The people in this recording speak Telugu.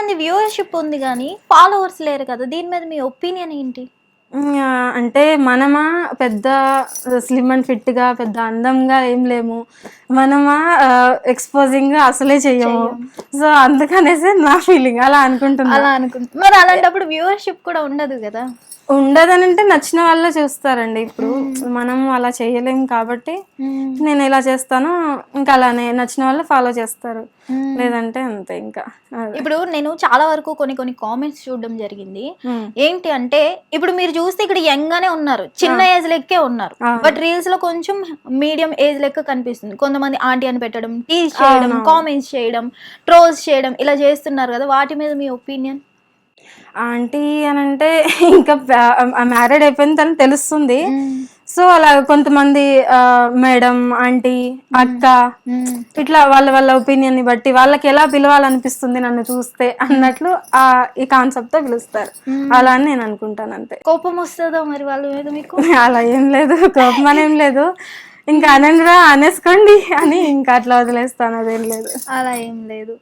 మంది వ్యూవర్షిప్ ఉంది కానీ ఫాలోవర్స్ లేరు కదా, దీని మీద మీ ఒపీనియన్ ఏంటి? అంటే మనమా పెద్ద స్లిమ్ అండ్ ఫిట్గా పెద్ద అందంగా ఏం లేము, మనమా ఎక్స్పోజింగ్ అసలే చెయ్యము. సో అందుకనేసి నా ఫీలింగ్ అలా అనుకుంటున్నా. అలా మరి అలాంటప్పుడు వ్యూవర్షిప్ కూడా ఉండదు కదా. ఉండదని అంటే నచ్చిన వాళ్ళే చూస్తారండి. ఇప్పుడు మనం అలా చేయలేము కాబట్టి నేను ఎలా చేస్తానో ఇంకా అలానే నచ్చిన వాళ్ళు ఫాలో చేస్తారు, లేదంటే అంతే. ఇంకా ఇప్పుడు నేను చాలా వరకు కొన్ని కామెంట్స్ చూడడం జరిగింది. ఏంటి అంటే ఇప్పుడు మీరు చూస్తే ఇక్కడ యంగ్ గానే ఉన్నారు, చిన్న ఏజ్ లెక్కే ఉన్నారు, బట్ రీల్స్ లో కొంచెం మీడియం ఏజ్ లెక్క కనిపిస్తుంది. కొంతమంది ఆంటీ అని పెట్టడం, టీజ్ చేయడం, కామెంట్స్ చేయడం, ట్రోల్స్ చేయడం ఇలా చేస్తున్నారు కదా, వాటి మీద మీ ఒపీనియన్? ఆంటీ అని అంటే ఇంకా మ్యారీడ్ అయిపోయింది తను తెలుస్తుంది. సో అలా కొంతమంది మేడం, ఆంటీ, అక్క ఇట్లా వాళ్ళ ఒపీనియన్ ని బట్టి వాళ్ళకి ఎలా పిలవాలనిపిస్తుంది నన్ను చూస్తే అన్నట్లు ఈ కాన్సెప్ట్ తో పిలుస్తారు. అలా అని నేను అనుకుంటాను అంతే. కోపం వస్తుందో మరి వాళ్ళ మీద మీకు? అలా ఏం లేదు, కోపం అనేం లేదు. ఇంకా అనండిరా అనేసుకోండి అని ఇంకా అట్లా వదిలేస్తాను, అదేం లేదు. అలా ఏం లేదు.